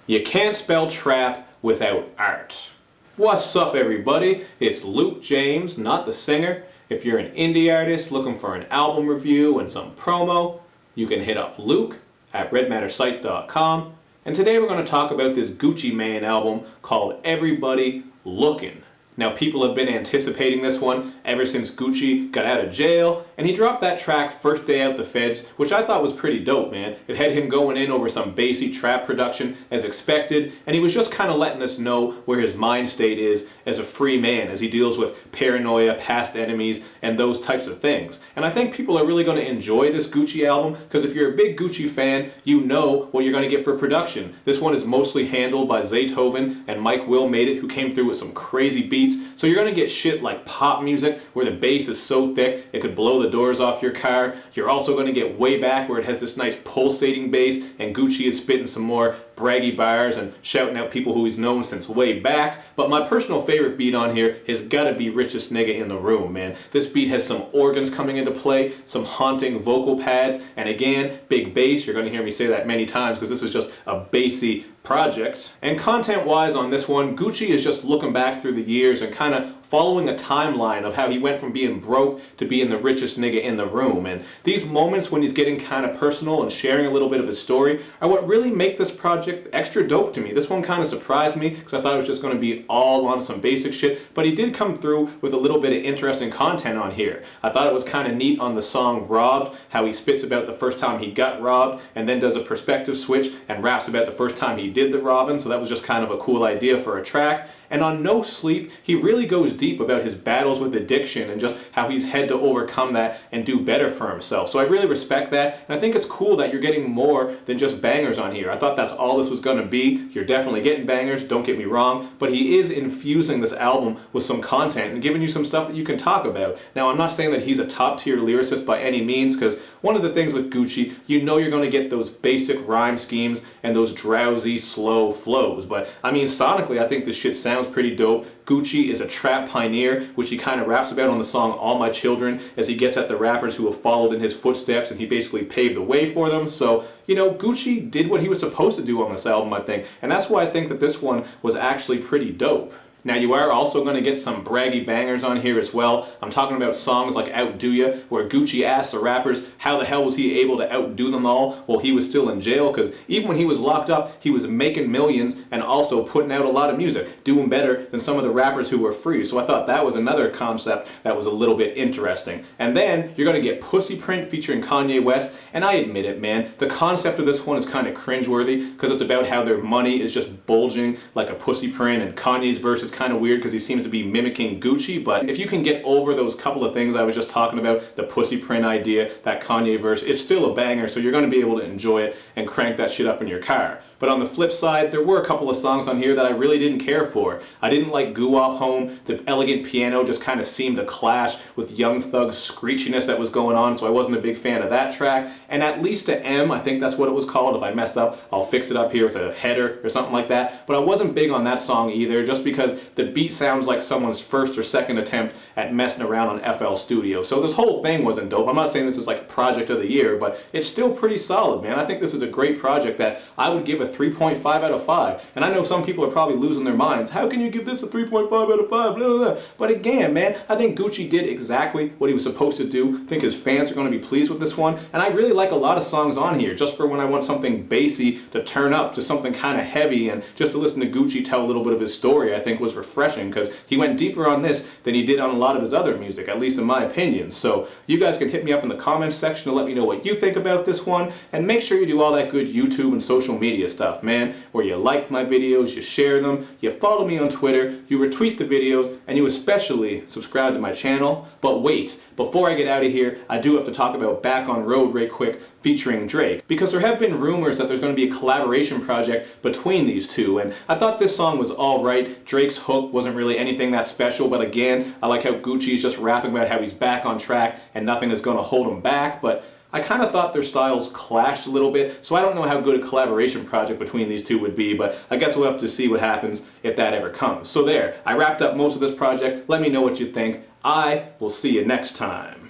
You can't spell trap without art. What's up everybody? It's Luke James, not the singer. If you're an indie artist looking for an album review and some promo, you can hit up Luke at redmattersite.com. And today we're going to talk about this Gucci Mane album called Everybody Looking. Now people have been anticipating this one ever since Gucci got out of jail, and he dropped that track first day out the feds, which I thought was pretty dope, man. It had him going in over some bassy trap production as expected, and he was just kind of letting us know where his mind state is as a free man as he deals with paranoia, past enemies, and those types of things. And I think people are really going to enjoy this Gucci album, because if you're a big Gucci fan, you know what you're going to get for production. This one is mostly handled by Zaytoven and Mike Will Made It, who came through with some crazy beats. So you're going to get shit like pop music where the bass is so thick it could blow the doors off your car. You're also going to get Waybach where it has this nice pulsating bass, and Gucci is spitting some more braggy bars and shouting out people who he's known since way back. But my personal favorite beat on here has got to be Richest Nigga in the Room, man. This beat has some organs coming into play, some haunting vocal pads, and again, big bass. You're going to hear me say that many times because this is just a bassy project. And content-wise on this one, Gucci is just looking back through the years and kind of following a timeline of how he went from being broke to being the richest nigga in the room. And these moments when he's getting kind of personal and sharing a little bit of his story are what really make this project extra dope to me. This one kind of surprised me because I thought it was just going to be all on some basic shit, but he did come through with a little bit of interesting content on here. I thought it was kind of neat on the song Robbed, how he spits about the first time he got robbed and then does a perspective switch and raps about the first time he did the robbing, so that was just kind of a cool idea for a track. And on No Sleep, he really goes deep about his battles with addiction and just how he's had to overcome that and do better for himself. So I really respect that, and I think it's cool that you're getting more than just bangers on here. I thought that's all this was going to be. You're definitely getting bangers, don't get me wrong, but he is infusing this album with some content and giving you some stuff that you can talk about. Now, I'm not saying that he's a top-tier lyricist by any means, because one of the things with Gucci, you know you're going to get those basic rhyme schemes and those drowsy, slow flows. But, I mean, sonically, I think this shit sounds pretty dope. Gucci is a trap pioneer, which he kind of raps about on the song All My Children, as he gets at the rappers who have followed in his footsteps, and he basically paved the way for them. So, you know, Gucci did what he was supposed to do on this album, I think, and that's why I think that this one was actually pretty dope. Now you are also going to get some braggy bangers on here as well. I'm talking about songs like Outdo Ya, where Gucci asks the rappers how the hell was he able to outdo them all while he was still in jail, because even when he was locked up, he was making millions and also putting out a lot of music, doing better than some of the rappers who were free. So I thought that was another concept that was a little bit interesting. And then you're going to get Pussy Print featuring Kanye West, and I admit it, man, the concept of this one is kind of cringeworthy because it's about how their money is just bulging like a pussy print, and Kanye's verse is kind of weird because he seems to be mimicking Gucci. But if you can get over those couple of things I was just talking about, the pussy print idea, that Kanye verse, it's still a banger, so you're going to be able to enjoy it and crank that shit up in your car. But on the flip side, there were a couple of songs on here that I really didn't care for. I didn't like Guwop Home. The elegant piano just kind of seemed to clash with Young Thug's screechiness that was going on, so I wasn't a big fan of that track. And At Least to M, I think that's what it was called. If I messed up, I'll fix it up here with a header or something like that. But I wasn't big on that song either, just because the beat sounds like someone's first or second attempt at messing around on FL Studio. So this whole thing wasn't dope. I'm not saying this is like project of the year, but it's still pretty solid, man. I think this is a great project that I would give a 3.5 out of 5. And I know some people are probably losing their minds. How can you give this a 3.5 out of 5? Blah, blah, blah. But again, man, I think Gucci did exactly what he was supposed to do. I think his fans are going to be pleased with this one. And I really like a lot of songs on here, just for when I want something bassy to turn up to something kind of heavy, and just to listen to Gucci tell a little bit of his story, I think was refreshing, because he went deeper on this than he did on a lot of his other music, at least in my opinion. So you guys can hit me up in the comments section to let me know what you think about this one, and make sure you do all that good YouTube and social media stuff, man, where you like my videos, you share them, you follow me on Twitter, you retweet the videos, and you especially subscribe to my channel. But wait, before I get out of here, I do have to talk about Back on Road right quick, featuring Drake, because there have been rumors that there's going to be a collaboration project between these two, and I thought this song was alright. Drake's hook wasn't really anything that special, but again, I like how Gucci is just rapping about how he's back on track and nothing is going to hold him back. But I kind of thought their styles clashed a little bit, so I don't know how good a collaboration project between these two would be, but I guess we'll have to see what happens if that ever comes. So there, I wrapped up most of this project. Let me know what you think. I will see you next time.